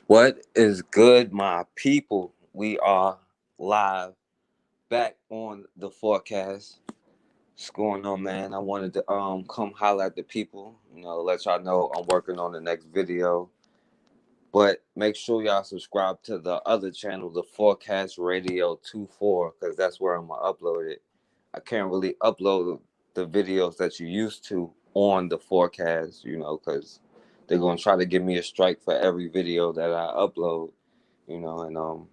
What is good, my people? We are live back on the forecast. What's going on, man? I wanted to come holler at the people, let y'all know I'm working on the next video. But make sure y'all subscribe to the other channel, the Forecast Radio 24, because that's where I'm gonna upload it. I can't really upload the videos that you used to on the forecast, because they're gonna try to give me a strike for every video that I upload, and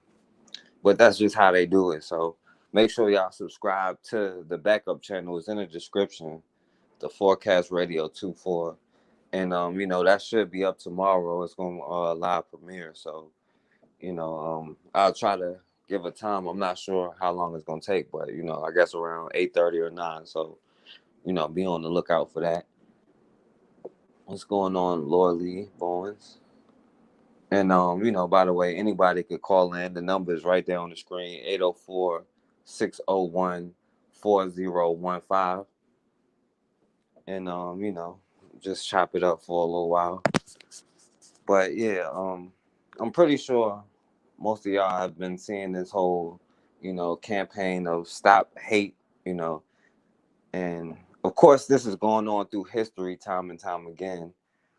but that's just how they do it. So make sure y'all subscribe to the backup channel. It's in the description, the Forecast Radio 24. And that should be up tomorrow. It's gonna live premiere. So, I'll try to give a time. I'm not sure how long it's gonna take, but I guess around 8:30 or 9. So, be on the lookout for that. What's going on, Laura Lee Bowens? And by the way, anybody could call in. The number is right there on the screen, 804-601-4015. And just chop it up for a little while. But yeah, I'm pretty sure most of y'all have been seeing this whole, campaign of stop hate, you know, and of course this is going on through history time and time again,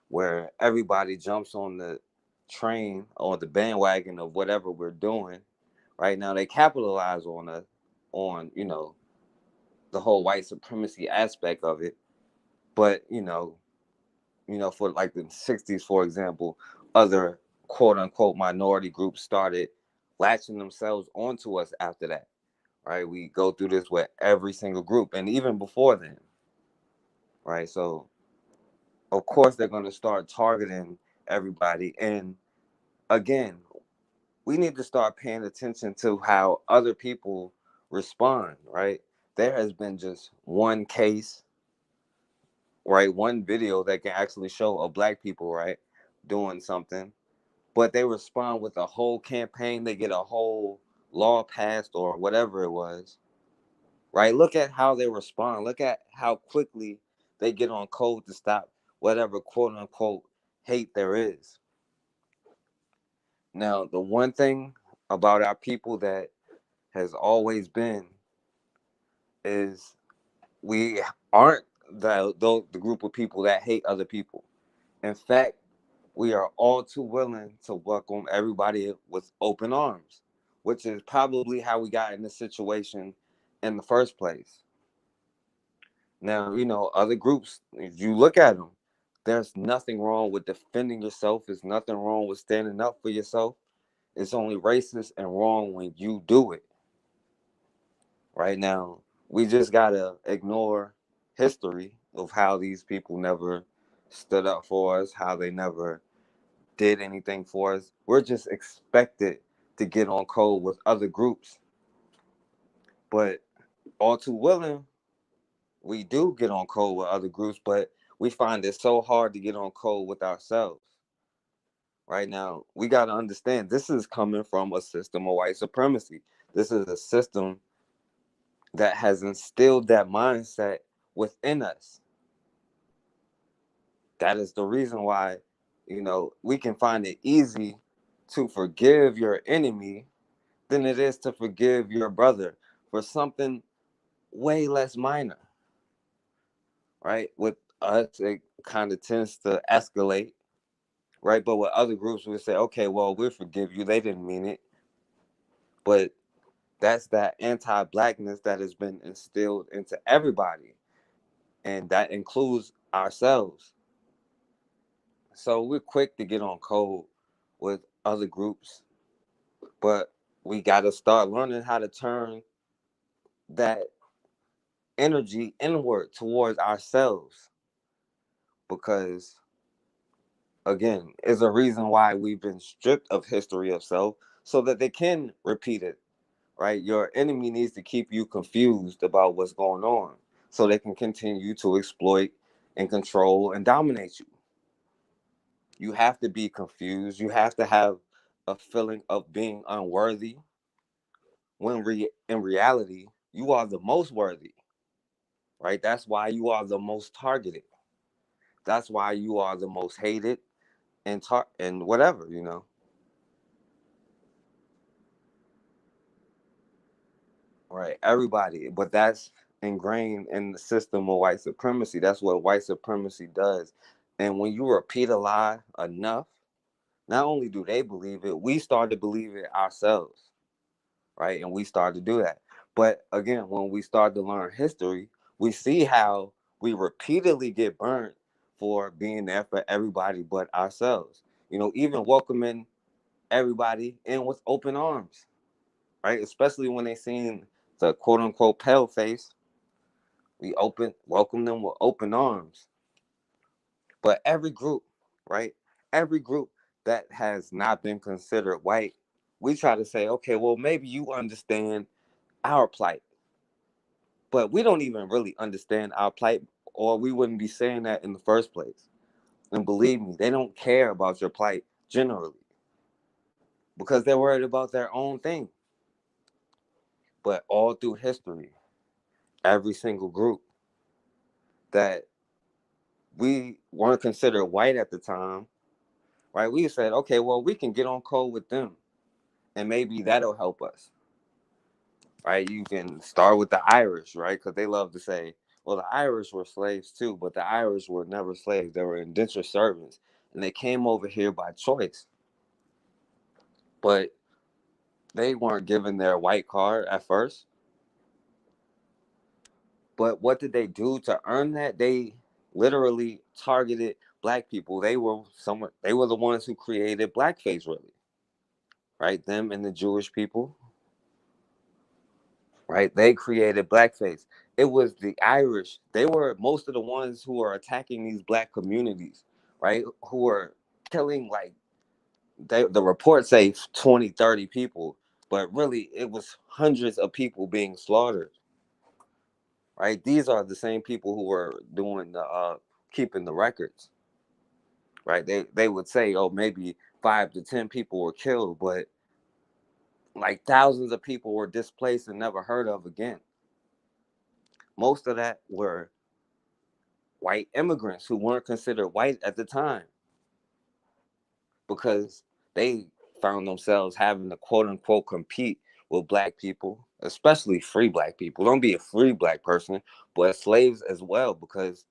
where everybody jumps on the train or the bandwagon of whatever we're doing. Right now, they capitalize on the whole white supremacy aspect of it. But for like the 60s, for example, other quote unquote minority groups started latching themselves onto us after that, right? We go through this with every single group and even before then, right? So, of course, they're going to start targeting everybody. And again, we need to start paying attention to how other people respond, right? There has been just one case, right? One video that can actually show a black people, right, doing something, but they respond with a whole campaign. They get a whole law passed or whatever it was, right? Look at how they respond. Look at how quickly they get on code to stop whatever quote unquote hate there is. Now, the one thing about our people that has always been is we aren't the group of people that hate other people. In fact, we are all too willing to welcome everybody with open arms, which is probably how we got in this situation in the first place. Now, other groups, if you look at them, there's nothing wrong with defending yourself. There's nothing wrong with standing up for yourself. It's only racist and wrong when you do it. Right now, we just got to ignore history of how these people never stood up for us, how they never did anything for us. We're just expected to get on code with other groups. But all too willing, we do get on code with other groups, but we find it so hard to get on code with ourselves. Right now, we got to understand this is coming from a system of white supremacy. This is a system that has instilled that mindset within us. That is the reason why, we can find it easy to forgive your enemy than it is to forgive your brother for something way less minor, right? With us, it kind of tends to escalate, right? But with other groups, we say, okay, well, we'll forgive you. They didn't mean it. But that's that anti-blackness that has been instilled into everybody, and that includes ourselves. So we're quick to get on code with other groups, but we got to start learning how to turn that energy inward towards ourselves, because again, is a reason why we've been stripped of history of self so that they can repeat it, right? Your enemy needs to keep you confused about what's going on so they can continue to exploit and control and dominate you. You have to be confused. You have to have a feeling of being unworthy when in reality, you are the most worthy, right? That's why you are the most targeted. That's why you are the most hated and whatever. right? Everybody, but that's ingrained in the system of white supremacy. That's what white supremacy does. And when you repeat a lie enough, not only do they believe it, we start to believe it ourselves, right? And we start to do that. But again, when we start to learn history, we see how we repeatedly get burnt for being there for everybody but ourselves. Even welcoming everybody in with open arms, right? Especially when they seen the quote unquote pale face, we welcome them with open arms. But every group, right? Every group that has not been considered white, we try to say, okay, well, maybe you understand our plight, but we don't even really understand our plight, or we wouldn't be saying that in the first place. And believe me, they don't care about your plight generally because they're worried about their own thing. But all through history, every single group that we weren't considered white at the time, right? We said, okay, well, we can get on code with them and maybe that'll help us, right? You can start with the Irish, right? Because they love to say, well, the Irish were slaves too, but the Irish were never slaves. They were indentured servants and they came over here by choice, but they weren't given their white card at first. But what did they do to earn that? They literally targeted black people. They were the ones who created blackface, really, right? Them and the Jewish people, right? They created blackface. It was the Irish. They were most of the ones who were attacking these black communities, right? Who were killing, like, the reports say 20, 30 people, but really it was hundreds of people being slaughtered, right? These are the same people who were doing the keeping the records, right? They would say, oh, maybe 5 to 10 people were killed, but like thousands of people were displaced and never heard of again. Most of that were white immigrants who weren't considered white at the time because they found themselves having to quote unquote compete with black people, especially free black people. Don't be a free black person, but slaves as well, because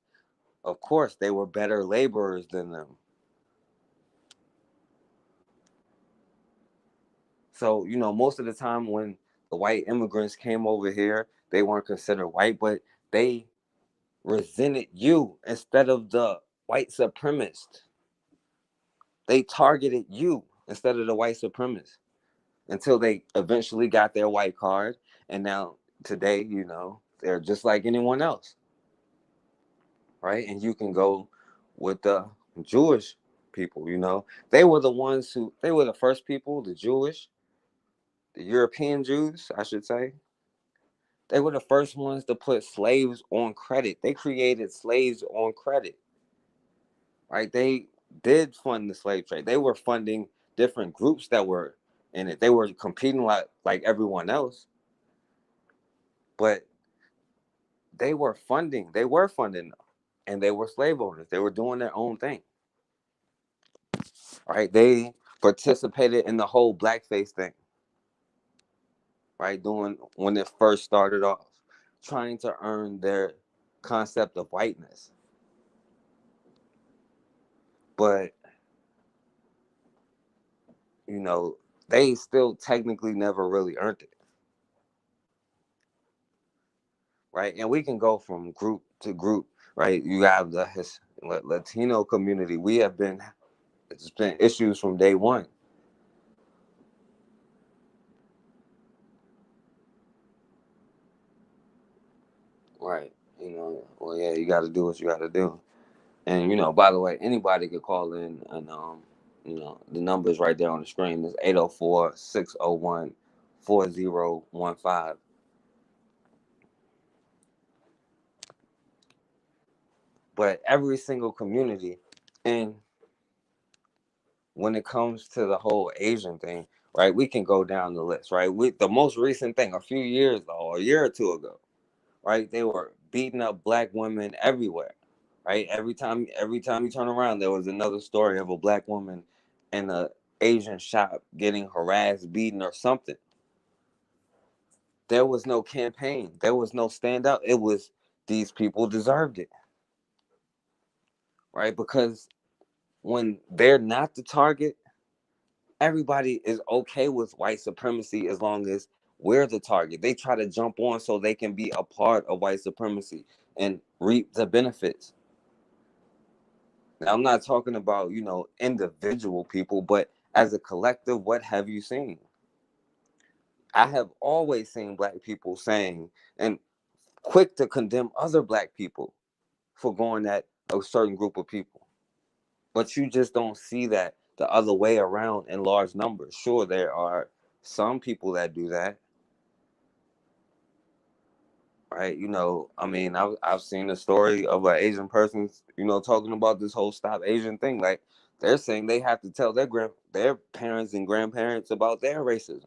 of course they were better laborers than them. So, most of the time when the white immigrants came over here, they weren't considered white, but they resented you instead of the white supremacist. They targeted you instead of the white supremacists until they eventually got their white card. And now today, they're just like anyone else, right? And you can go with the Jewish people, they were the ones they were the first people, the Jewish, the European Jews, I should say. They were the first ones to put slaves on credit. They created slaves on credit, right? They did fund the slave trade. They were funding different groups that were in it. They were competing like everyone else, but They were funding them, and they were slave owners. They were doing their own thing, right? They participated in the whole blackface thing, right? Doing when it first started off, trying to earn their concept of whiteness. But they still technically never really earned it, right? And we can go from group to group, right? You have the Latino community. It's been issues from day one. Right. Well, yeah, you got to do what you got to do. And, by the way, anybody could call in and, the number's right there on the screen. It's 804-601-4015. But every single community, and when it comes to the whole Asian thing, right, we can go down the list, right? The most recent thing, a few years or a year or two ago, right, they were beating up black women everywhere, right? Every time you turn around, there was another story of a black woman in a Asian shop getting harassed, beaten, or something. There was no campaign. There was no standout. It was these people deserved it, right? Because when they're not the target, everybody is okay with white supremacy as long as we're the target. They try to jump on so they can be a part of white supremacy and reap the benefits. Now, I'm not talking about, individual people, but as a collective, what have you seen? I have always seen black people saying and quick to condemn other black people for going at a certain group of people. But you just don't see that the other way around in large numbers. Sure, there are some people that do that, right? I mean, I've seen a story of an Asian person, talking about this whole Stop Asian thing. Like, they're saying they have to tell their parents and grandparents about their racism,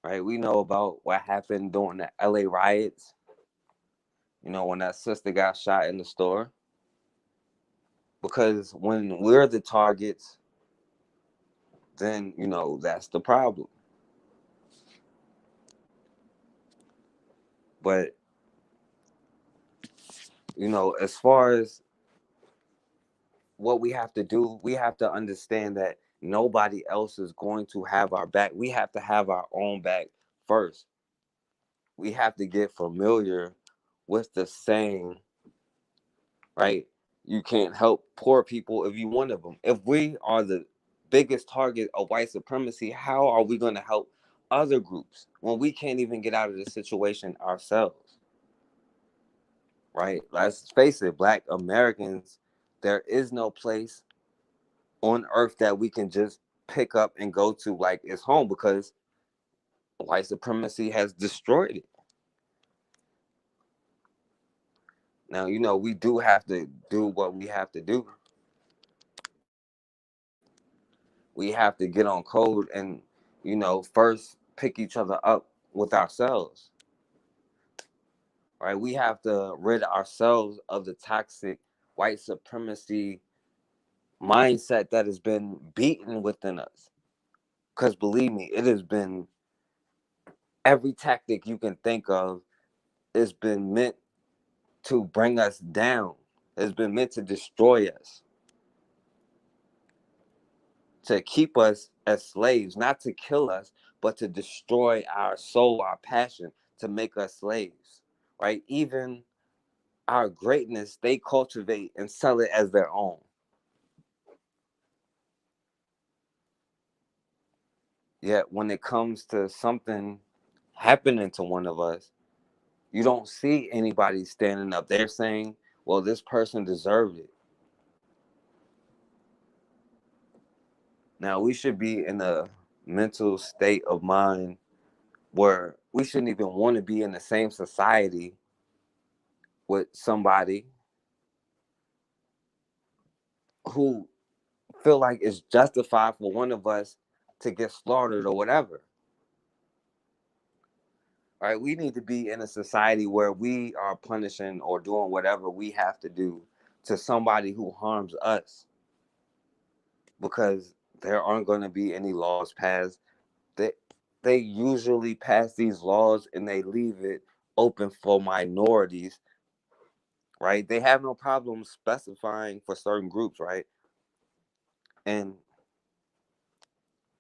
right? We know about what happened during the LA riots, when that sister got shot in the store. Because when we're the targets, then, that's the problem. But, as far as what we have to do, we have to understand that nobody else is going to have our back. We have to have our own back first. We have to get familiar with the saying, right? You can't help poor people if you one of them. If we are the biggest target of white supremacy, how are we going to help other groups when we can't even get out of the situation ourselves? Right? Let's face it, Black Americans, there is no place on earth that we can just pick up and go to like it's home, because white supremacy has destroyed it. Now, we do have to do what we have to do. We have to get on code and, first pick each other up with ourselves, right? We have to rid ourselves of the toxic white supremacy mindset that has been beaten within us. Because believe me, it has been every tactic you can think of. It's been meant to bring us down. It's been meant to destroy us, to keep us as slaves, not to kill us, but to destroy our soul, our passion, to make us slaves, right? Even our greatness, they cultivate and sell it as their own. Yet when it comes to something happening to one of us, you don't see anybody standing up. They're saying, well, this person deserved it. Now, we should be in a mental state of mind where we shouldn't even want to be in the same society with somebody who feel like it's justified for one of us to get slaughtered or whatever. Right? We need to be in a society where we are punishing or doing whatever we have to do to somebody who harms us, because there aren't going to be any laws passed. They usually pass these laws and they leave it open for minorities, right? They have no problem specifying for certain groups, right? And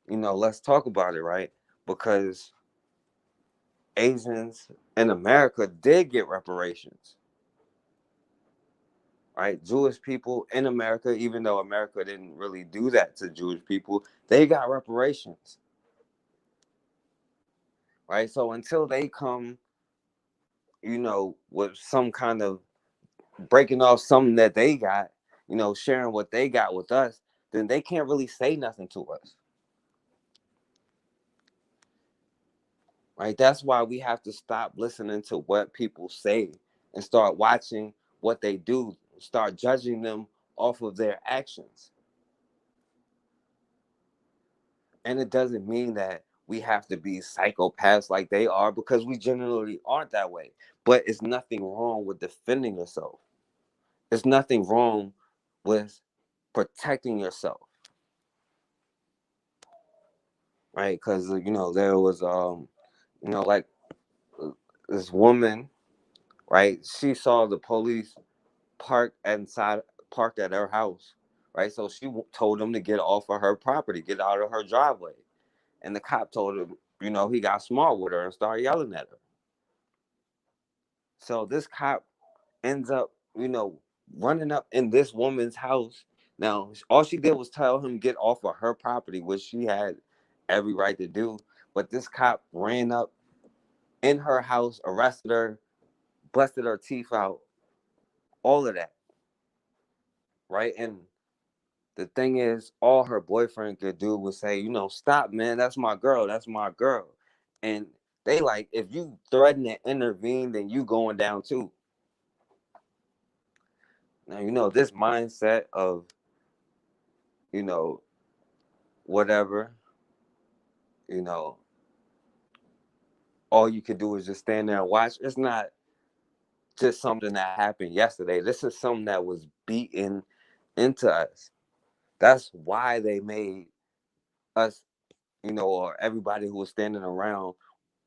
let's talk about it, right? Because Asians in America did get reparations, right? Jewish people in America, even though America didn't really do that to Jewish people, they got reparations, right? So until they come, with some kind of breaking off something that they got, sharing what they got with us, then they can't really say nothing to us, right? That's why we have to stop listening to what people say and start watching what they do, start judging them off of their actions. And it doesn't mean that we have to be psychopaths like they are, because we generally aren't that way. But it's nothing wrong with defending yourself. There's nothing wrong with protecting yourself. right? Because there was like this woman, right? She saw the police parked at her house, right? So she told them to get off of her property, get out of her driveway, and the cop told him, he got smart with her and started yelling at her. So this cop ends up, running up in this woman's house. Now, all she did was tell him get off of her property, which she had every right to do. But this cop ran up in her house, arrested her, busted her teeth out, all of that, right? And the thing is, all her boyfriend could do was say, stop, man, that's my girl, that's my girl. And they like, if you threaten to intervene, then you going down too. Now, this mindset of, you know, whatever, you know, all you can do is just stand there and watch. It's not just something that happened yesterday. This is something that was beaten into us. That's why they made us, or everybody who was standing around,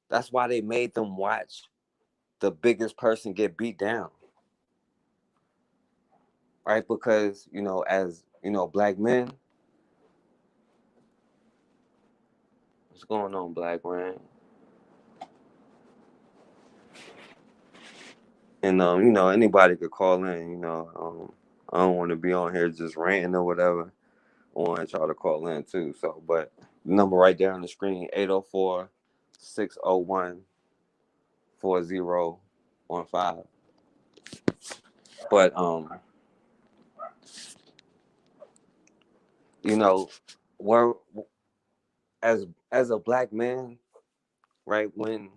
that's why they made them watch the biggest person get beat down. Right? Because, as, black men, what's going on, Black man? And anybody could call in, I don't want to be on here just ranting or whatever. I want y'all to call in too. So, but the number right there on the screen, 804-601-4015. But you know, we're as a black man, right? When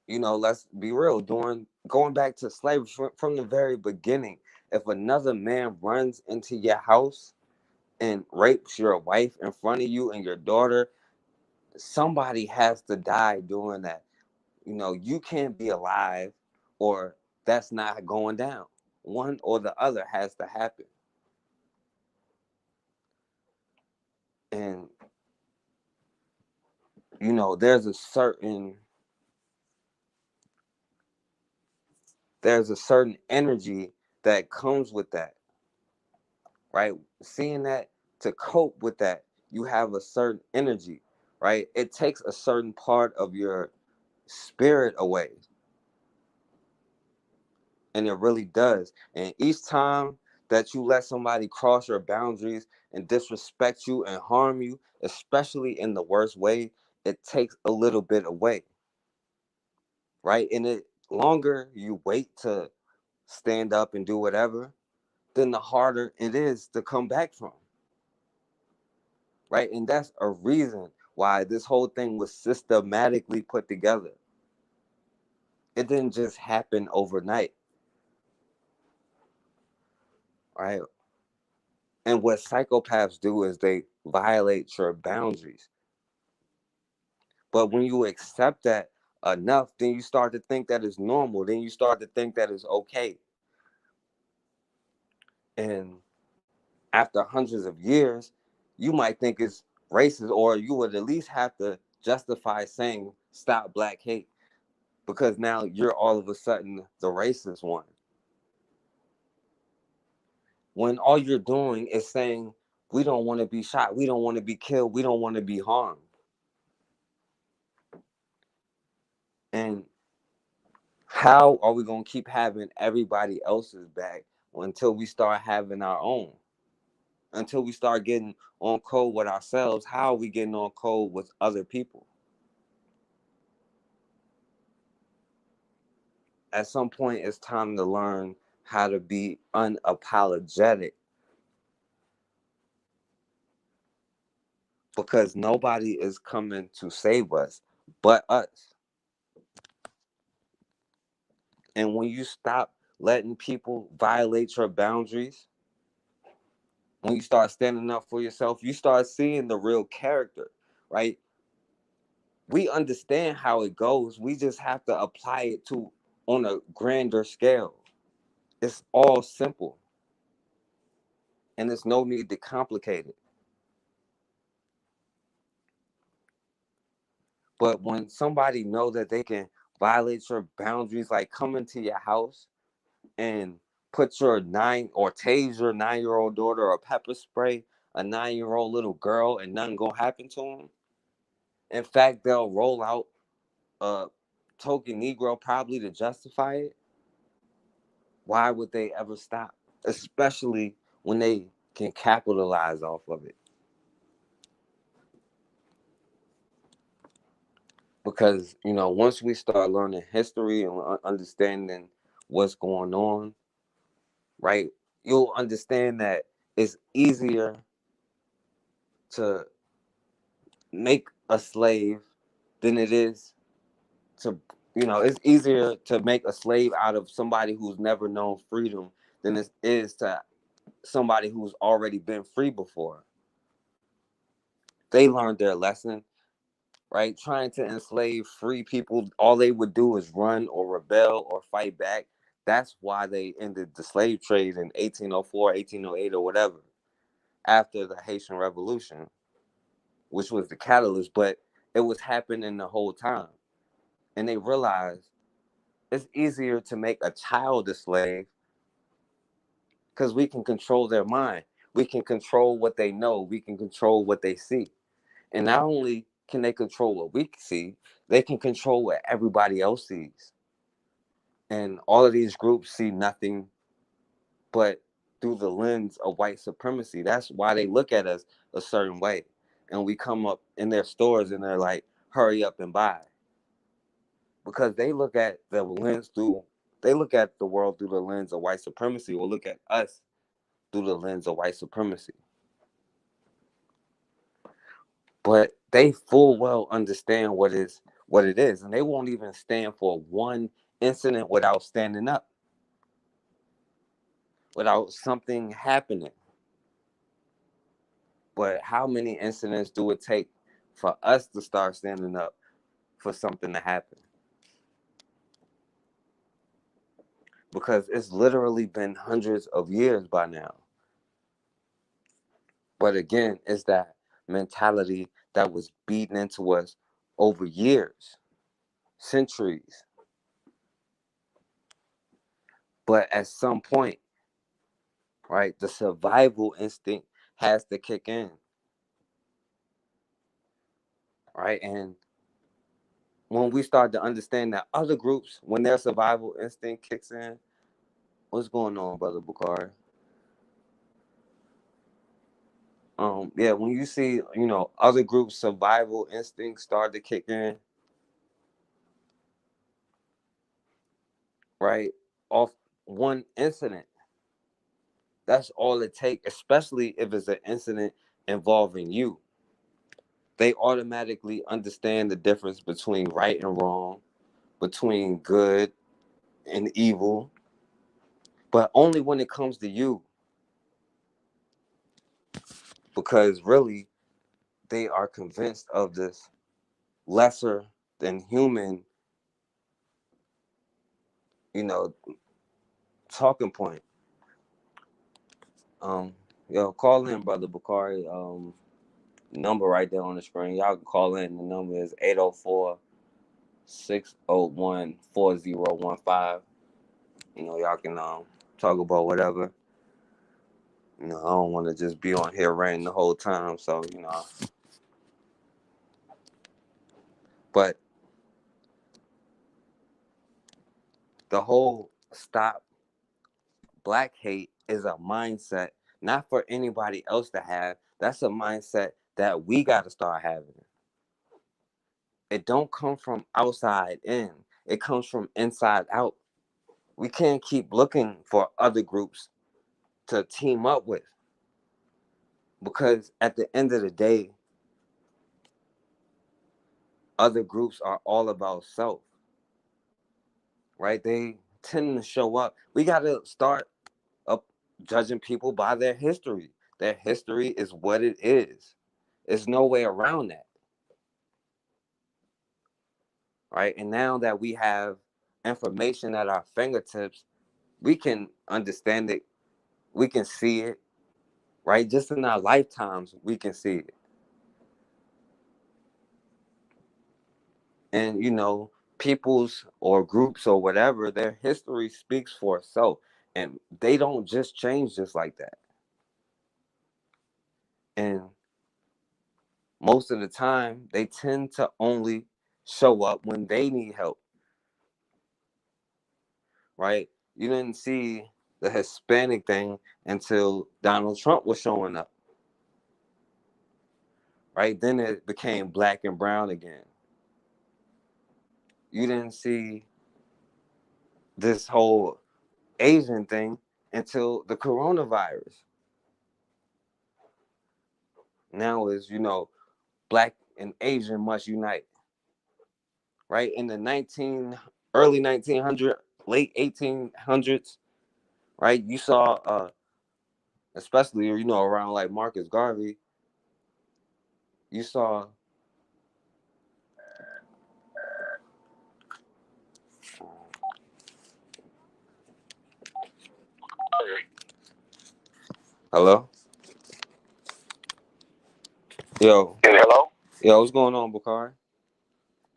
let's be real, during going back to slavery from the very beginning, if another man runs into your house and rapes your wife in front of you and your daughter, somebody has to die doing that. You can't be alive, or that's not going down. One or the other has to happen. And there's a certain energy that comes with that, right? Seeing that, to cope with that, you have a certain energy, right? It takes a certain part of your spirit away, and it really does. And each time that you let somebody cross your boundaries and disrespect you and harm you, especially in the worst way, it takes a little bit away, right? And the longer you wait to stand up and do whatever, then the harder it is to come back from, right? And that's a reason why this whole thing was systematically put together. It didn't just happen overnight, right? And what psychopaths do is they violate your boundaries. But when you accept that enough, then you start to think that it's normal. Then you start to think that it's okay. And after hundreds of years, you might think it's racist, or you would at least have to justify saying stop black hate, because now you're all of a sudden the racist one. When all you're doing is saying, we don't want to be shot, we don't want to be killed, we don't want to be harmed. And how are we going to keep having everybody else's back until we start having our own? Until we start getting on code with ourselves, how are we getting on code with other people? At some point, it's time to learn how to be unapologetic, because nobody is coming to save us but us. And when you stop letting people violate your boundaries, when you start standing up for yourself, you start seeing the real character, right? We understand how it goes. We just have to apply it to on a grander scale. It's all simple, and there's no need to complicate it. But when somebody know that they can violate your boundaries, like come into your house and put your or tase your 9-year-old daughter or pepper spray a 9-year-old little girl and nothing gonna happen to them. In fact, they'll roll out a token Negro probably to justify it. Why would they ever stop? Especially when they can capitalize off of it. Because, once we start learning history and understanding what's going on, right, you'll understand that it's easier to make a slave than it is to, it's easier to make a slave out of somebody who's never known freedom than it is to somebody who's already been free before. They learned their lesson, right? Trying to enslave free people, all they would do is run or rebel or fight back. That's why they ended the slave trade in 1804, 1808, or whatever, after the Haitian Revolution, which was the catalyst, but it was happening the whole time. And they realized it's easier to make a child a slave because we can control their mind. We can control what they know. We can control what they see. And not only can they control what we see, they can control what everybody else sees. And all of these groups see nothing but through the lens of white supremacy. That's why they look at us a certain way. And we come up in their stores and they're like, hurry up and buy. Because they look at the world through the lens of white supremacy, or look at us through the lens of white supremacy. But they full well understand what it is, and they won't even stand for one incident without standing up, without something happening. But how many incidents do it take for us to start standing up for something to happen? Because it's literally been hundreds of years by now. But again, it's that mentality that was beaten into us over years, centuries. But at some point, right, the survival instinct has to kick in, right? And when we start to understand that other groups, when their survival instinct kicks in, what's going on, Brother Bukhari? Yeah, when you see, other groups' survival instincts start to kick in, right, off one incident, that's all it takes, especially if it's an incident involving you. They automatically understand the difference between right and wrong, between good and evil, but only when it comes to you. Because really, they are convinced of this lesser than human, talking point. Call in, Brother Bukhari. Number right there on the screen. Y'all can call in. The number is 804-601-4015. Y'all can talk about whatever. I don't want to just be on here ranting the whole time. So, but the whole stop black hate is a mindset not for anybody else to have. That's a mindset that we got to start having. It don't come from outside in. It comes from inside out. We can't keep looking for other groups to team up with, because at the end of the day, other groups are all about self, right? They tend to show up. We got to start up judging people by their history. Their history is what it is. There's no way around that, right? And now that we have information at our fingertips, we can understand it. We can see it, right? Just in our lifetimes, we can see it. And people's or groups or whatever, their history speaks for itself, and they don't just change just like that. And most of the time, they tend to only show up when they need help, right? You didn't see the Hispanic thing until Donald Trump was showing up, right? Then it became black and brown again. You didn't see this whole Asian thing until the coronavirus. Now is, black and Asian must unite, right? In the early 1900, late 1800s, right? You saw, especially, around like Marcus Garvey, you saw hello? Yo. Hey, hello? Yo, what's going on, Bakari?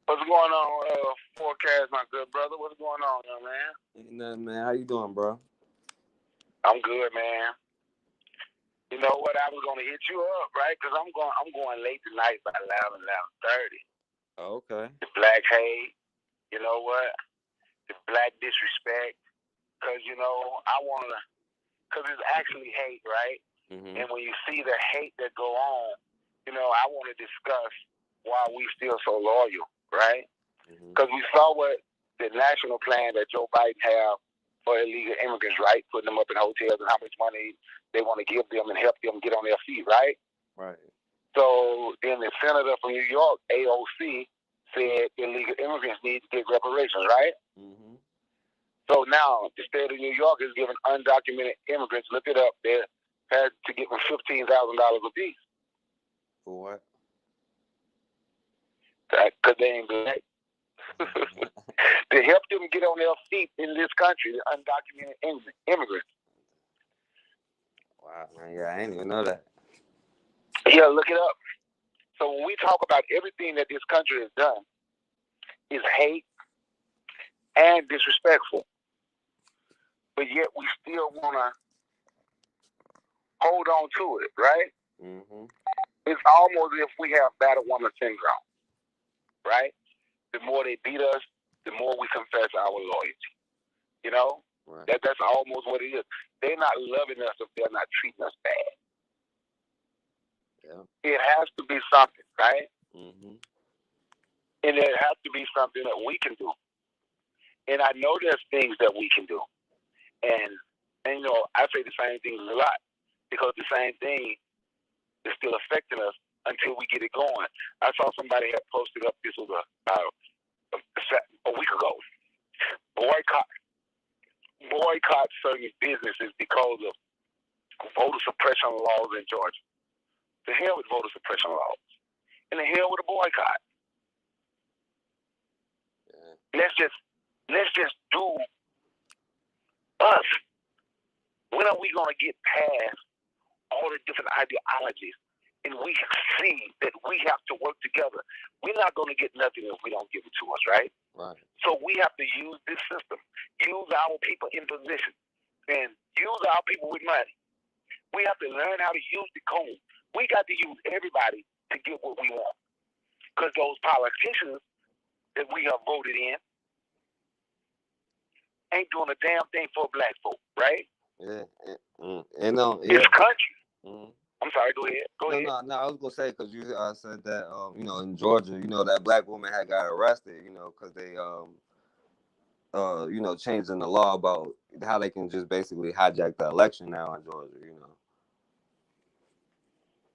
What's going on, Forecast, my good brother? What's going on, young man? Ain't nothing, man. How you doing, bro? I'm good, man. You know what? I was gonna hit you up, right? Cause I'm going late tonight by 11:30. Oh, okay. The black hate, you know what? The black disrespect. Cause cause it's actually hate, right? Mm-hmm. And when you see the hate that go on, I want to discuss why we still so loyal, right? Because we saw what the national plan that Joe Biden have for illegal immigrants, right? Putting them up in hotels and how much money they want to give them and help them get on their feet, right? Right. So then the senator from New York, AOC, said illegal immigrants need to get reparations, right? Mm-hmm. So now the state of New York is giving undocumented immigrants, look it up, they had to give them $15,000 a piece. For what? Because they ain't black. To help them get on their feet in this country, the undocumented immigrants. Wow, man. Yeah, I ain't even know that. Yeah, look it up. So when we talk about everything that this country has done is hate and disrespectful, but yet we still want to hold on to it, right? Mm-hmm. It's almost as if we have battered woman syndrome, right? The more they beat us, the more we confess our loyalty. You know? Right. That's almost what it is. They're not loving us if they're not treating us bad. Yeah. It has to be something, right? Mm-hmm. And it has to be something that we can do. And I know there's things that we can do. And I say the same things a lot because the same thing is still affecting us until we get it going. I saw somebody had posted up, this was a week ago, boycott certain businesses because of voter suppression laws in Georgia. The hell with voter suppression laws. And the hell with a boycott. Yeah. Let's just do us. When are we gonna get past all the different ideologies and we see that we have to work together? We're not gonna get nothing if we don't give it to us, right? Right. So we have to use this system, use our people in position, and use our people with money. We have to learn how to use the code. We got to use everybody to get what we want. Because those politicians that we have voted in ain't doing a damn thing for black folk, right? Yeah. This country. Mm-hmm. I'm sorry, go ahead. No, I was going to say, because you said that, in Georgia, that black woman had got arrested, because they, changing the law about how they can just basically hijack the election now in Georgia,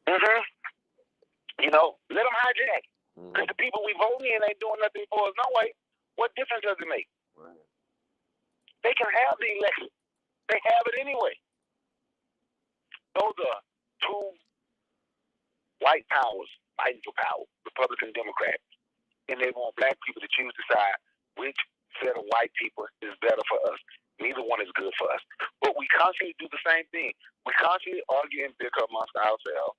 Mm-hmm. Let them hijack. Because the people we vote in ain't doing nothing for us. No way. What difference does it make? Right. They can have the election. They have it anyway. Those are two white powers fighting for power, Republican, Democrats. And they want black people to choose to decide which set of white people is better for us. Neither one is good for us. But we constantly do the same thing. We constantly argue and bicker amongst ourselves.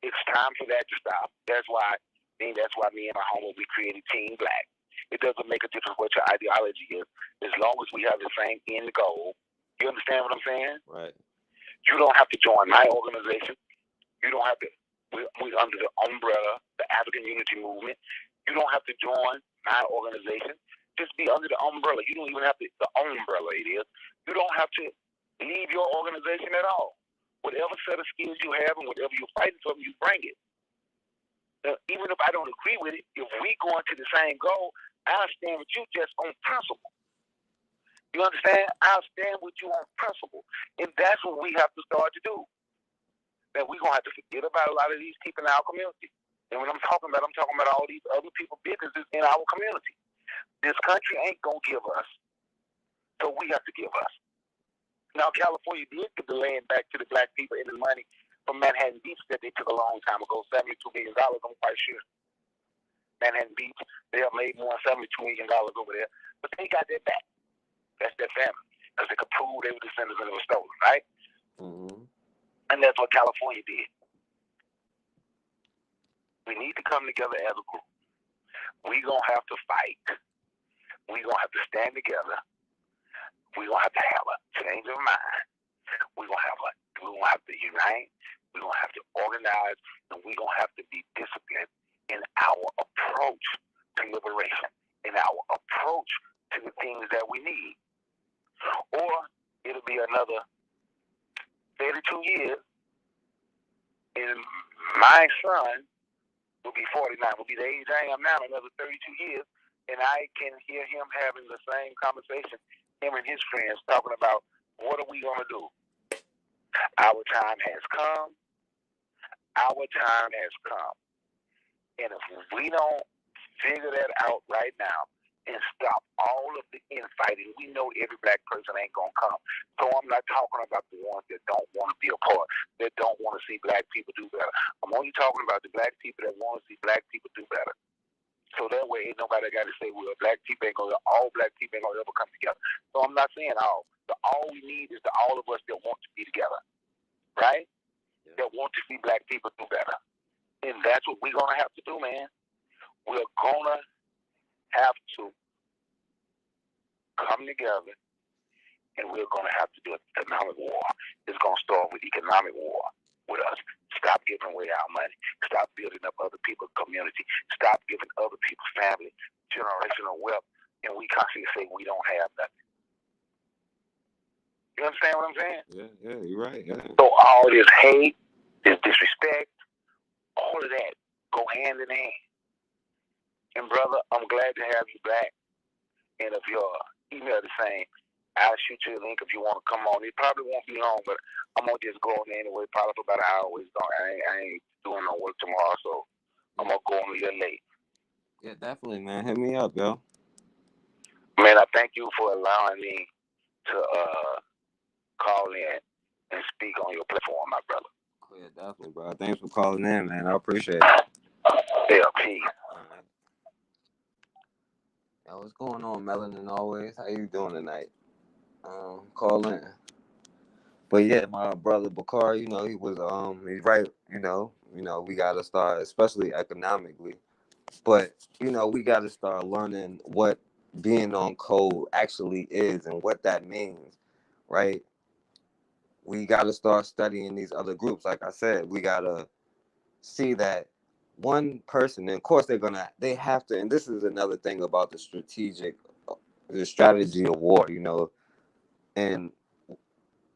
It's time for that to stop. That's why And that's why me and my homie, we created Team Black. It doesn't make a difference what your ideology is, as long as we have the same end goal. You understand what I'm saying? Right. You don't have to join my organization. You don't have to. We're under the umbrella, the African Unity Movement. You don't have to join my organization. Just be under the umbrella. You don't even have to, the umbrella it is. You don't have to leave your organization at all. Whatever set of skills you have and whatever you're fighting for, you bring it. Even if I don't agree with it, if we go into the same goal, I'll stand with you just on principle. You understand? I'll stand with you on principle. And that's what we have to start to do. That we're going to have to forget about a lot of these people in our community. And when I'm talking about all these other people businesses in our community. This country ain't going to give us. So we have to give us. Now, California did give the land back to the black people and the money from Manhattan Beach that they took a long time ago, $72 million, I'm quite sure. Manhattan Beach, they have made more than $72 million over there. But they got that back. That's their family. Because they could prove they were descendants and it was stolen, right? Mm-hmm. And that's what California did. We need to come together as a group. We're going to have to fight. We're going to have to stand together. We're going to have to have a change of mind. We're going to have to unite. We're going to have to organize. And we're going to have to be disciplined in our approach to liberation, in our approach to the things that we need. Or it'll be another 32 years, and my son will be 49, will be the age I am now, another 32 years, and I can hear him having the same conversation, him and his friends talking about, what are we going to do? Our time has come. Our time has come. And if we don't figure that out right now, and stop all of the infighting. We know every black person ain't going to come. So I'm not talking about the ones that don't want to be a part, that don't want to see black people do better. I'm only talking about the black people that want to see black people do better. So that way ain't nobody got to say, well, black people ain't going to, all black people ain't going to ever come together. So I'm not saying all. The all we need is the all of us that want to be together, right? Yeah. That want to see black people do better. And that's what we're going to have to do, man. We're going to have to come together, and we're going to have to do an economic war. It's going to start with economic war with us. Stop giving away our money. Stop building up other people's community. Stop giving other people's family generational wealth, and we constantly say we don't have nothing. You understand what I'm saying? Yeah, you're right. Yeah. So all this hate, this disrespect, all of that go hand in hand. And brother, I'm glad to have you back. And if your email the same, I'll shoot you a link if you want to come on. It probably won't be long, but I'm gonna just go on there anyway, probably for about an hour. I ain't doing no work tomorrow, so I'm gonna go on a little late. Yeah, definitely, man. Hit me up, yo. Man, I thank you for allowing me to call in and speak on your platform, my brother. Yeah, definitely, bro. Thanks for calling in, man. I appreciate it. Yeah, peace. Yo, what's going on, Melanin? Always, how you doing tonight? Call in. But yeah, my brother Bakar, he was he's right. We gotta start, especially economically. But we gotta start learning what being on code actually is and what that means, right? We gotta start studying these other groups. Like I said, we gotta see that one person, and of course they have to, and this is another thing about the strategy of war, and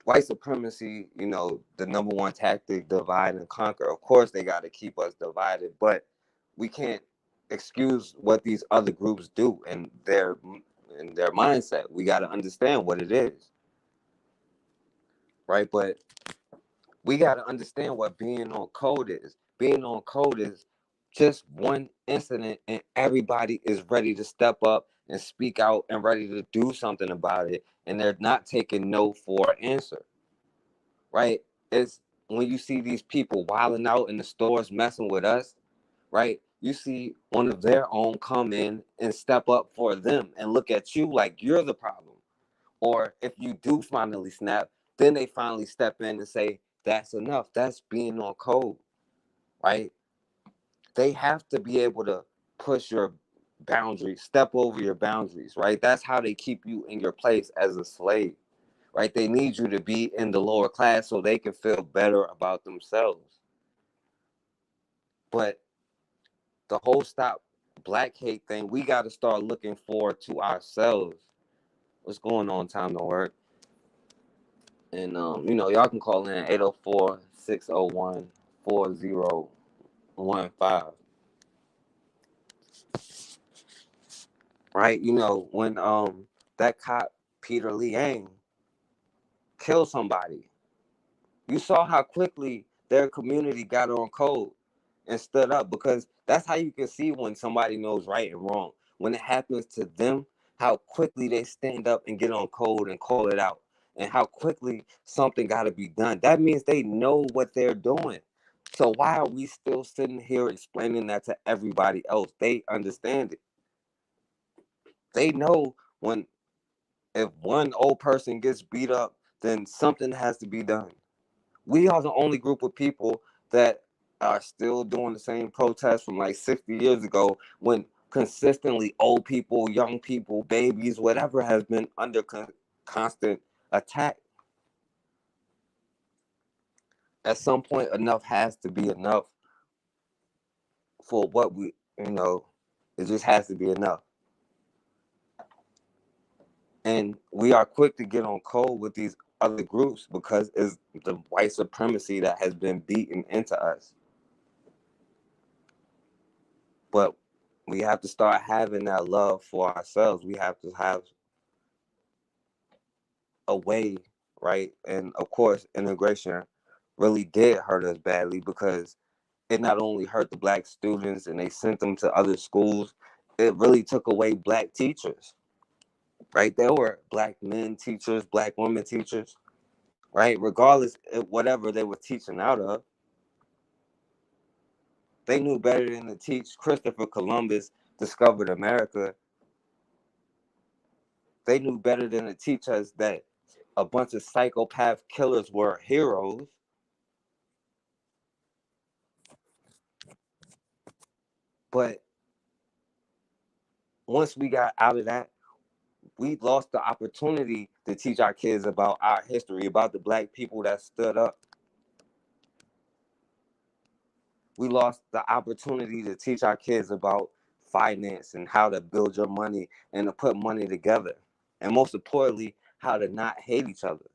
white supremacy, the number one tactic, divide and conquer. Of course they got to keep us divided, but we can't excuse what these other groups do and their mindset. We got to understand what it is, right? But we got to understand what being on code is. Being on code is just one incident, and everybody is ready to step up and speak out and ready to do something about it, and they're not taking no for an answer, right? It's when you see these people wilding out in the stores messing with us, right? You see one of their own come in and step up for them and look at you like you're the problem. Or if you do finally snap, then they finally step in and say, that's enough. That's being on code, right? they have to be able to push your boundaries, step over your boundaries, right? That's how they keep you in your place as a slave, right? They need you to be in the lower class so they can feel better about themselves. But the whole stop black hate thing, we got to start looking forward to ourselves. What's going on, Time to Work? And, y'all can call in 804-601-4015. Right? When that cop, Peter Liang, killed somebody, you saw how quickly their community got on code and stood up, because that's how you can see when somebody knows right and wrong. When it happens to them, how quickly they stand up and get on code and call it out, and how quickly something got to be done. That means they know what they're doing. So why are we still sitting here explaining that to everybody else? They understand it. They know when, if one old person gets beat up, then something has to be done. We are the only group of people that are still doing the same protests from like 60 years ago, when consistently old people, young people, babies, whatever, has been under constant attack. At some point, enough has to be enough for what it just has to be enough. And we are quick to get on code with these other groups because it's the white supremacy that has been beaten into us. But we have to start having that love for ourselves. We have to have a way, right? And of course, integration really did hurt us badly, because it not only hurt the black students and they sent them to other schools, it really took away black teachers, right? There were black men teachers, black women teachers, right? Regardless of whatever they were teaching out of, they knew better than to teach Christopher Columbus discovered America. They knew better than to teach us that a bunch of psychopath killers were heroes. But once we got out of that, we lost the opportunity to teach our kids about our history, about the black people that stood up. We lost the opportunity to teach our kids about finance and how to build your money and to put money together. And most importantly, how to not hate each other.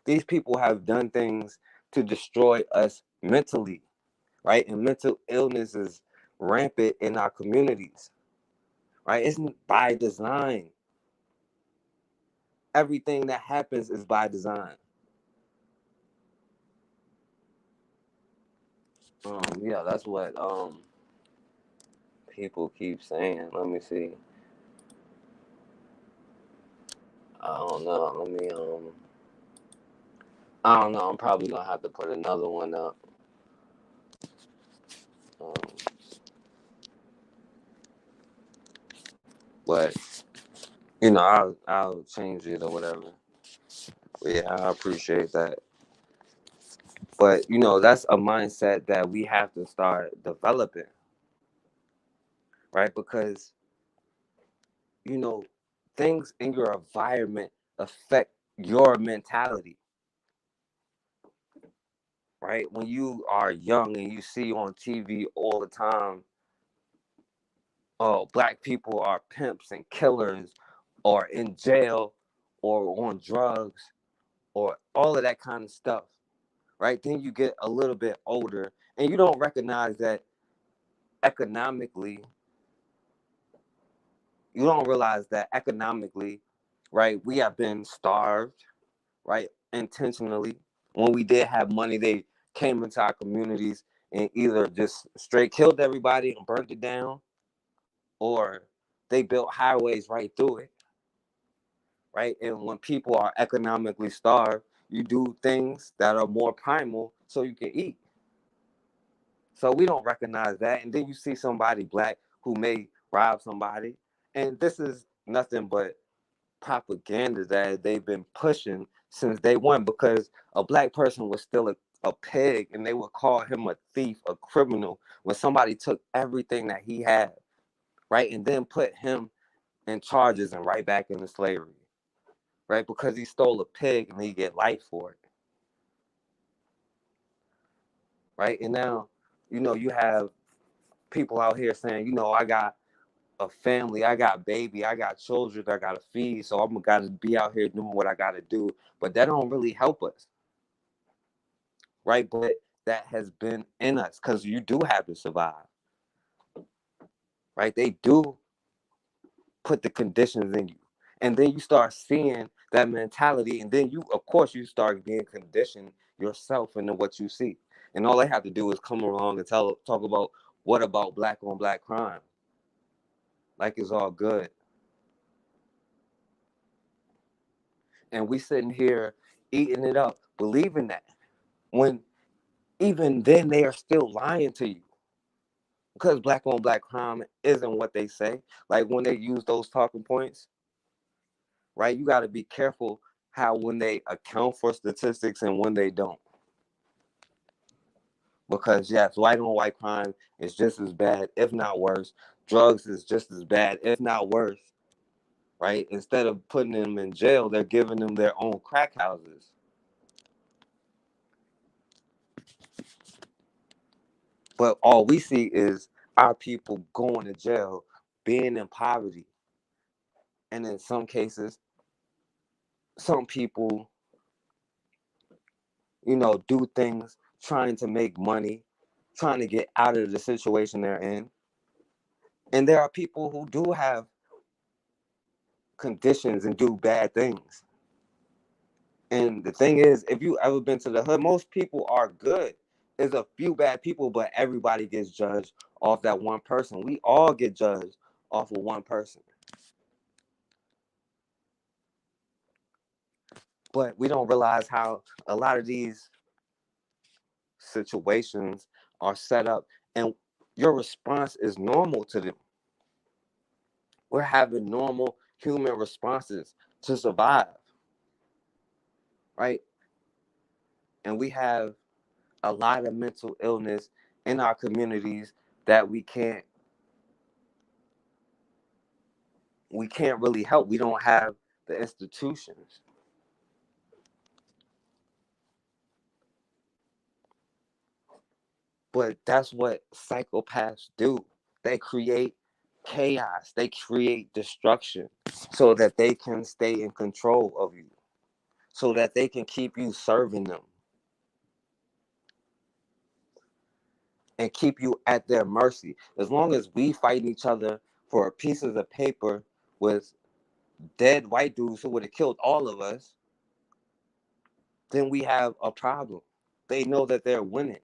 These people have done things to destroy us mentally, right? And mental illness is rampant in our communities, right? It's by design. Everything that happens is by design. Yeah, that's what people keep saying. Let me see. I don't know. I don't know. I'm probably gonna have to put another one up. Um, but I'll change it or whatever. But yeah, I appreciate that. But that's a mindset that we have to start developing, right? Because things in your environment affect your mentality, right? When you are young and you see on TV all the time, oh, black people are pimps and killers, or in jail, or on drugs, or all of that kind of stuff, right? Then you get a little bit older and you don't recognize that economically, you don't realize that economically, right, we have been starved, right, intentionally. When we did have money, they came into our communities and either just straight killed everybody and burnt it down, or they built highways right through it, right? And when people are economically starved, you do things that are more primal so you can eat. So we don't recognize that. And then you see somebody black who may rob somebody. And this is nothing but propaganda that they've been pushing since day one, because a black person was still a pig and they would call him a thief, a criminal, when somebody took everything that he had, right? And then put him in charges and right back into slavery, right? Because he stole a pig and he get life for it, right? And now, you have people out here saying, I got a family, I got baby, I got children that I gotta feed, so I'm gotta be out here doing what I gotta do. But that don't really help us, right? But that has been in us because you do have to survive, right? They do put the conditions in you. And then you start seeing that mentality, and then of course, you start being conditioned yourself into what you see. And all they have to do is come along and talk about what about black on black crime? Like it's all good. And we sitting here eating it up, believing that. When even then they are still lying to you. Because black on black crime isn't what they say. Like when they use those talking points, right? You got to be careful how when they account for statistics and when they don't. Because yes, white on white crime is just as bad, if not worse. Drugs is just as bad, if not worse. Right? Instead of putting them in jail, they're giving them their own crack houses. But all we see is our people going to jail, being in poverty. And in some cases, some people, do things trying to make money, trying to get out of the situation they're in. And there are people who do have conditions and do bad things. And the thing is, if you ever been to the hood, most people are good. There's a few bad people, but everybody gets judged off that one person. We all get judged off of one person. But we don't realize how a lot of these situations are set up and your response is normal to them. We're having normal human responses to survive, right? And we have a lot of mental illness in our communities that we can't really help. We don't have the institutions. But that's what psychopaths do. They create chaos, they create destruction so that they can stay in control of you, so that they can keep you serving them and keep you at their mercy. As long as we fight each other for pieces of paper with dead white dudes who would have killed all of us, then we have a problem. They know that they're winning.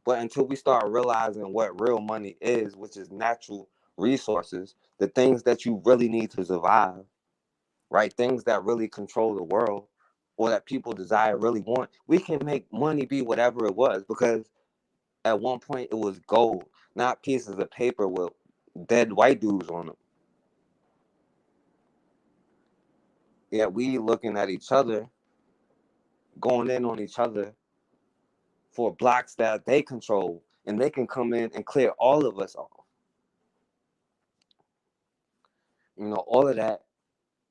But until we start realizing what real money is, which is natural resources, the things that you really need to survive, right? Things that really control the world or that people desire, really want, we can make money be whatever it was. Because at one point it was gold, not pieces of paper with dead white dudes on them. Yeah, we looking at each other, going in on each other for blocks that they control, and they can come in and clear all of us off. All of that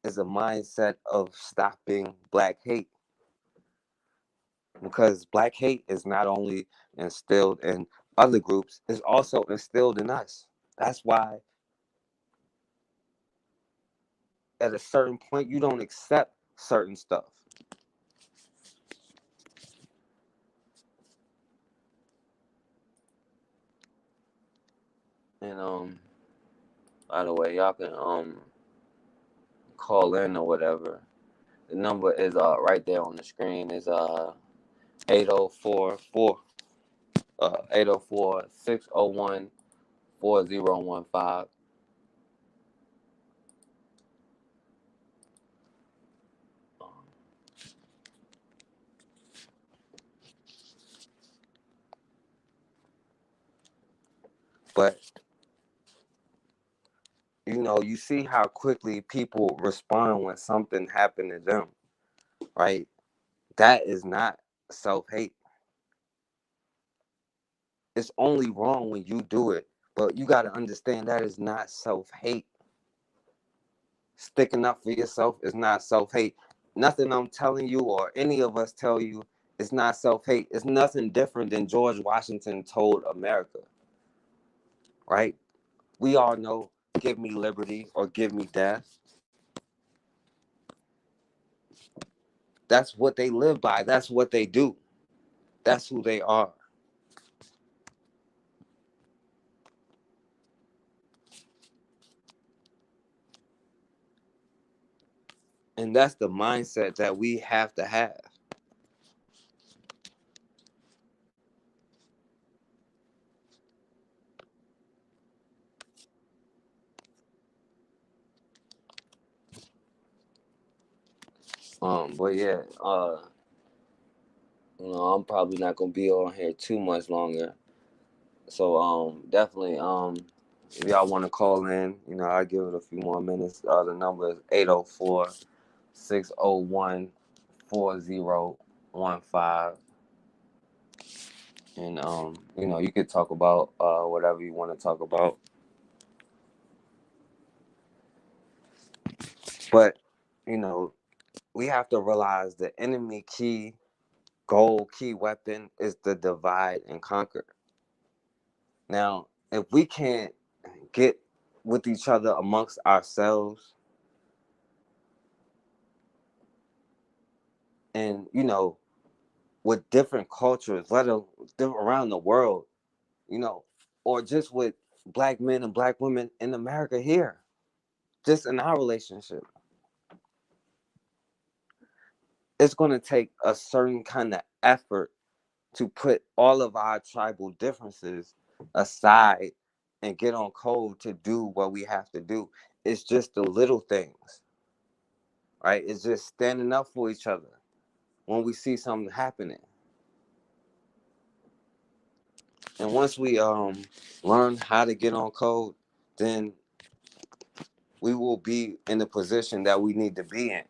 is a mindset of stopping black hate. Because black hate is not only instilled in other groups, it's also instilled in us. That's why at a certain point you don't accept certain stuff. And by the way, y'all can call in or whatever. The number is right there on the screen is 8044 804-601-4015. But you see how quickly people respond when something happened to them, right? That is not self-hate. It's only wrong when you do it, but you got to understand that is not self-hate. Sticking up for yourself is not self-hate. Nothing I'm telling you or any of us tell you is not self-hate. It's nothing different than George Washington told America, right? We all know, give me liberty or give me death. That's what they live by. That's what they do. That's who they are. And that's the mindset that we have to have. But yeah, I'm probably not gonna be on here too much longer. So definitely if y'all want to call in, I'll give it a few more minutes. The number is 804-601-4015. And you could talk about whatever you want to talk about. But we have to realize the enemy key goal, key weapon is the divide and conquer. Now, if we can't get with each other amongst ourselves, and with different cultures, whether around the world, or just with black men and black women in America here, just in our relationship, it's going to take a certain kind of effort to put all of our tribal differences aside and get on code to do what we have to do. It's just the little things, right? It's just standing up for each other when we see something happening. And once we learn how to get on code, then we will be in the position that we need to be in.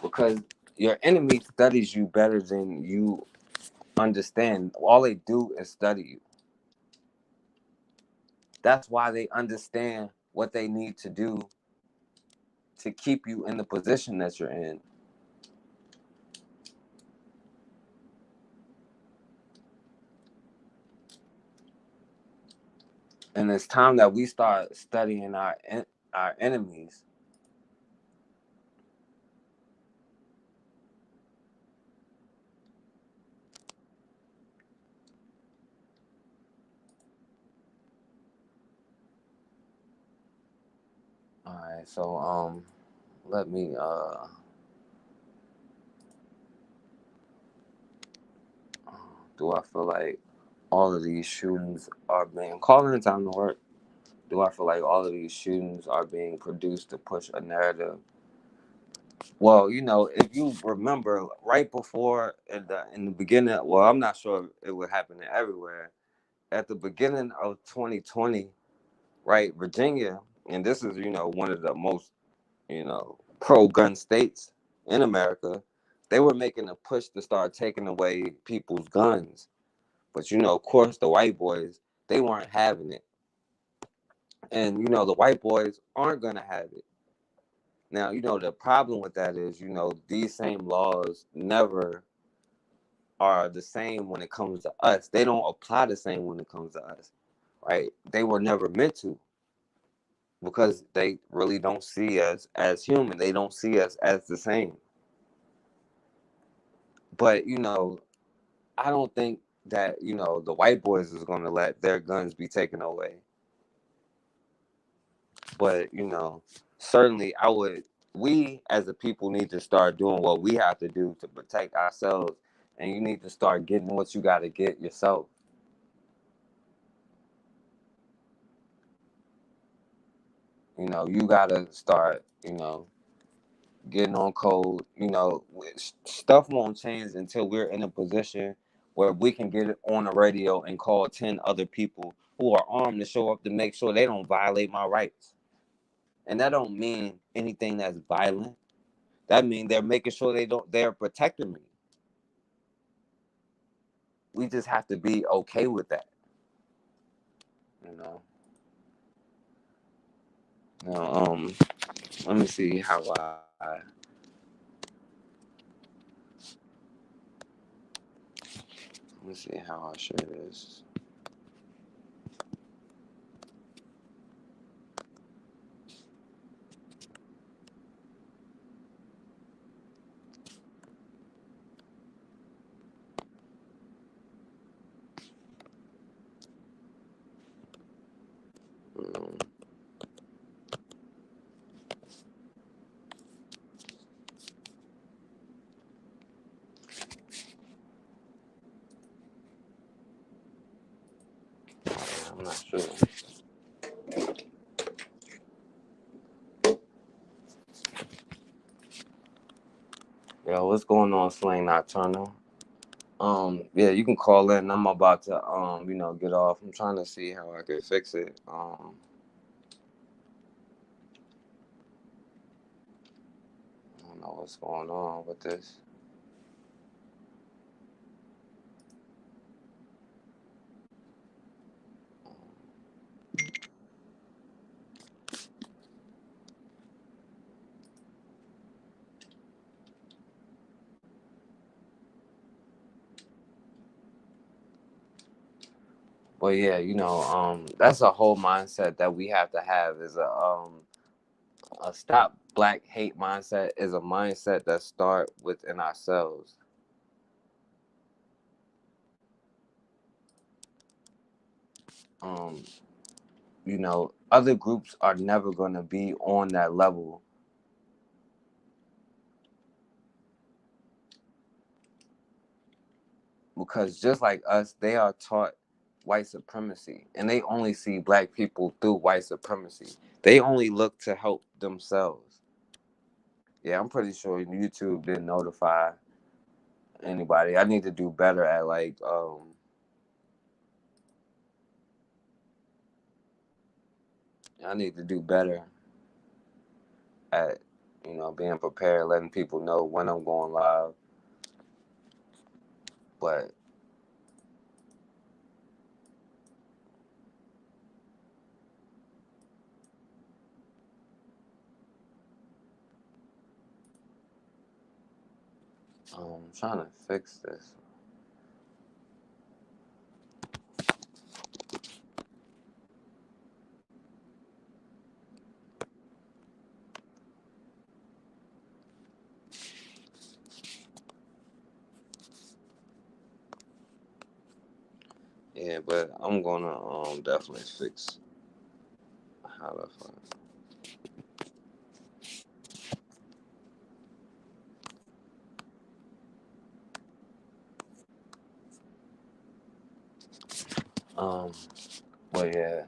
Because your enemy studies you better than you understand. All they do is study you. That's why they understand what they need to do to keep you in the position that you're in. And it's time that we start studying our enemies. All right, so let me do I feel like all of these shootings are being calling in time to work? Do I feel like all of these shootings are being produced to push a narrative? Well, if you remember right before in the beginning, well, I'm not sure it would happen everywhere. At the beginning of 2020, right, Virginia, and this is, one of the most, pro-gun states in America, they were making a push to start taking away people's guns. But, of course, the white boys, they weren't having it. And, the white boys aren't going to have it. Now, the problem with that is, these same laws never are the same when it comes to us. They don't apply the same when it comes to us, right? They were never meant to, because they really don't see us as human. They don't see us as the same. But, I don't think that, the white boys is going to let their guns be taken away. But, certainly we as a people need to start doing what we have to do to protect ourselves. And you need to start getting what you got to get yourself. You got to start, getting on code. Stuff won't change until we're in a position where we can get it on the radio and call 10 other people who are armed to show up to make sure they don't violate my rights. And that don't mean anything that's violent. that means they're making sure they're protecting me. We just have to be okay with that, you know. Now, let me see how I share this. Mm, I'm not sure. Yo, what's going on, Slang Nocturnal? Yeah, you can call in. I'm about to get off. I'm trying to see how I can fix it. I don't know what's going on with this. But yeah, that's a whole mindset that we have to have is a stop black hate mindset is a mindset that start within ourselves. Um, other groups are never gonna be on that level because just like us, they are taught white supremacy and they only see black people through white supremacy. They only look to help themselves. Yeah, I'm pretty sure YouTube didn't notify anybody. I need to do better at I need to do better at being prepared, letting people know when I'm going live. But I'm trying to fix this. Yeah, but I'm gonna definitely fix how to find. Um, but yeah,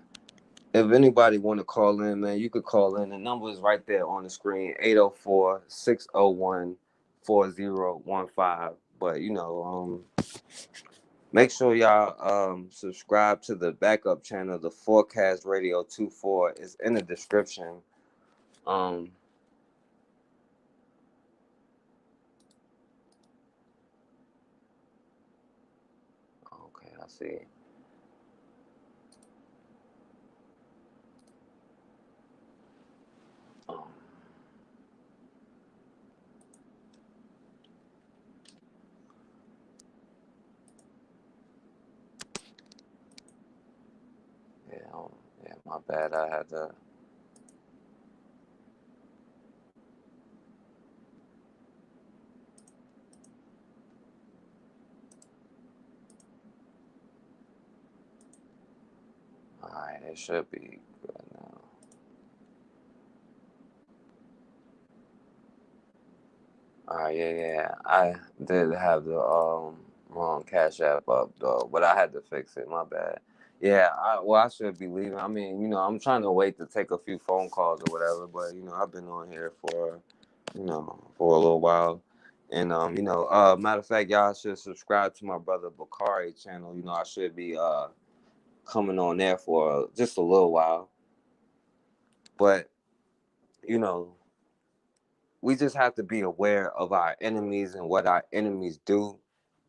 if anybody want to call in, man, you could call in. The number is right there on the screen: 804-601-4015. But make sure y'all subscribe to the backup channel, the Forecast Radio 24 is in the description. Um, okay, I see. Um, yeah, yeah, my bad. I had to. All right, it should be good now. All right, yeah. I did have the wrong Cash App up though, but I had to fix it. My bad. Yeah, I should be leaving. I mean, I'm trying to wait to take a few phone calls or whatever, but I've been on here for a little while. And matter of fact, y'all should subscribe to my brother Bakari channel. I should be coming on there for just a little while. But, you know, we just have to be aware of our enemies and what our enemies do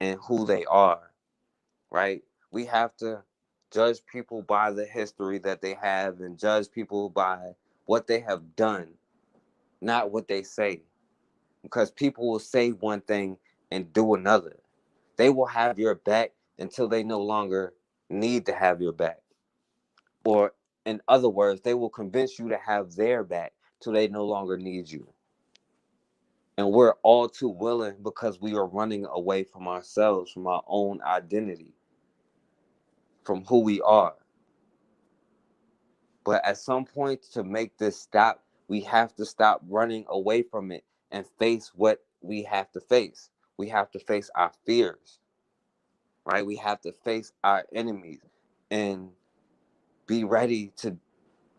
and who they are, right? We have to judge people by the history that they have and judge people by what they have done, not what they say. Because people will say one thing and do another. They will have your back until they no longer need to have your back. Or, in other words, they will convince you to have their back till they no longer need you. And we're all too willing because we are running away from ourselves, from our own identity, from who we are. But at some point, to make this stop, we have to stop running away from it and face what we have to face. We have to face our fears, right? We have to face our enemies and be ready to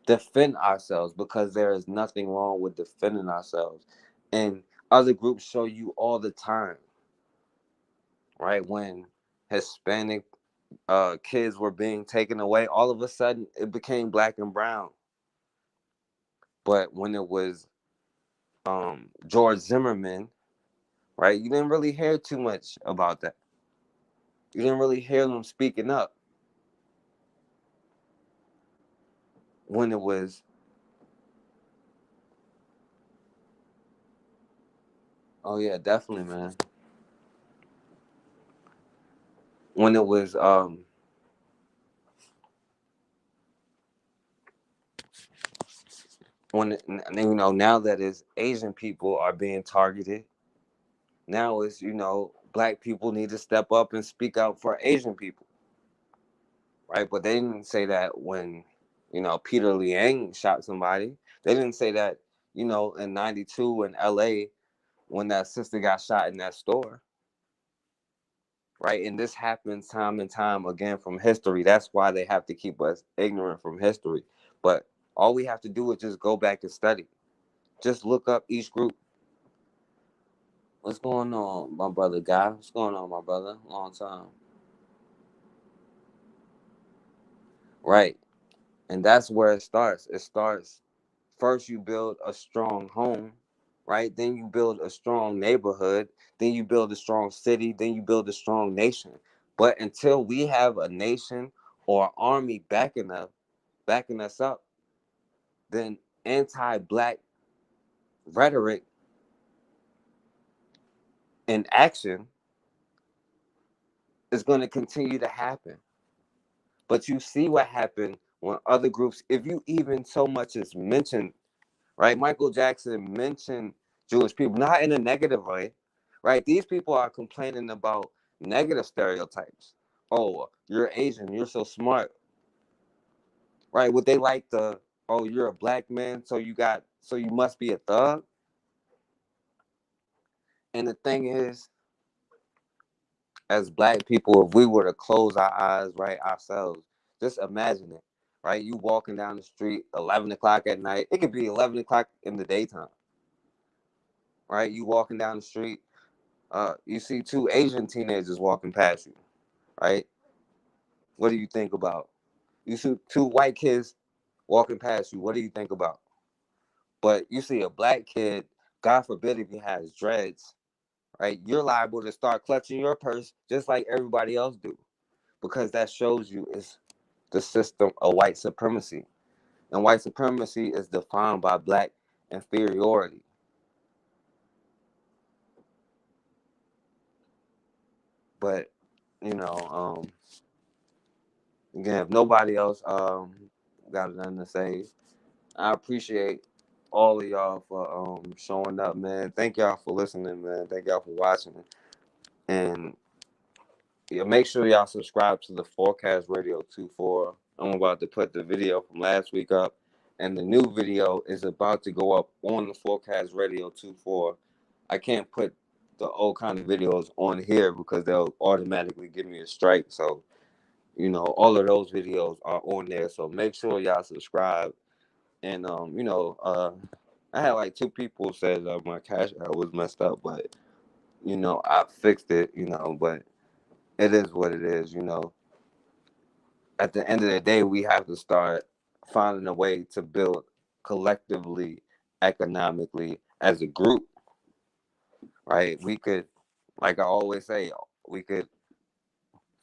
defend ourselves, because there is nothing wrong with defending ourselves. And other groups show you all the time, right? When Hispanic kids were being taken away, all of a sudden it became black and brown. But when it was George Zimmerman, right, you didn't really hear too much about that. You didn't really hear them speaking up. When it was, oh yeah, definitely, man. When it was, when you know, now that it's Asian people are being targeted, now it's, you know, black people need to step up and speak out for Asian people, right? But they didn't say that when, you know, Peter Liang shot somebody. They didn't say that, you know, in '92 in LA when that sister got shot in that store, right? And this happens time and time again from history. That's why they have to keep us ignorant from history. But all we have to do is just go back and study. Just look up each group. What's going on, my brother Guy? What's going on, my brother? Long time. Right. And that's where it starts. It starts first, you build a strong home, right? Then you build a strong neighborhood. Then you build a strong city. Then you build a strong nation. But until we have a nation or an army backing us up, then anti-black rhetoric and action is going to continue to happen. But you see what happened when other groups, if you even so much as mention, right? Michael Jackson mentioned Jewish people, not in a negative way, right? These people are complaining about negative stereotypes. Oh, you're Asian, you're so smart, right? Would they like the, oh, you're a black man, so you must be a thug? And the thing is, as black people, if we were to close our eyes, right, ourselves, just imagine it, right? You walking down the street, 11 o'clock at night. It could be 11 o'clock in the daytime, right? You walking down the street, you see two Asian teenagers walking past you, right? What do you think about? You see two white kids walking past you. What do you think about? But you see a black kid, God forbid if he has dreads, right? You're liable to start clutching your purse just like everybody else do, because that shows you it's the system of white supremacy. And white supremacy is defined by black inferiority. But, you know, again, if nobody else got nothing to say, I appreciate all of y'all for showing up, man. Thank y'all for listening, man. Thank y'all for watching. And yeah, make sure y'all subscribe to the Forecast Radio 24. I'm about to put the video from last week up, and the new video is about to go up on the Forecast Radio 24. I can't put the old kind of videos on here because they'll automatically give me a strike. So, you know, all of those videos are on there. So make sure y'all subscribe. And you know, I had like two people said my cash out was messed up, but you know, I fixed it. You know, but it is what it is. You know, at the end of the day, we have to start finding a way to build collectively, economically, as a group, right? We could, like I always say, we could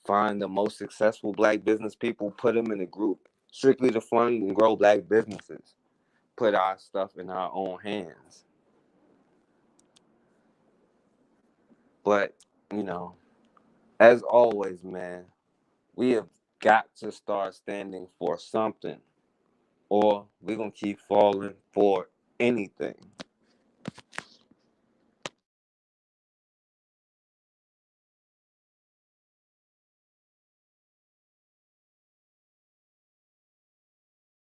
find the most successful black business people, put them in a group strictly to fund and grow black businesses, put our stuff in our own hands. But, you know, as always, man, we have got to start standing for something, or we're going to keep falling for anything.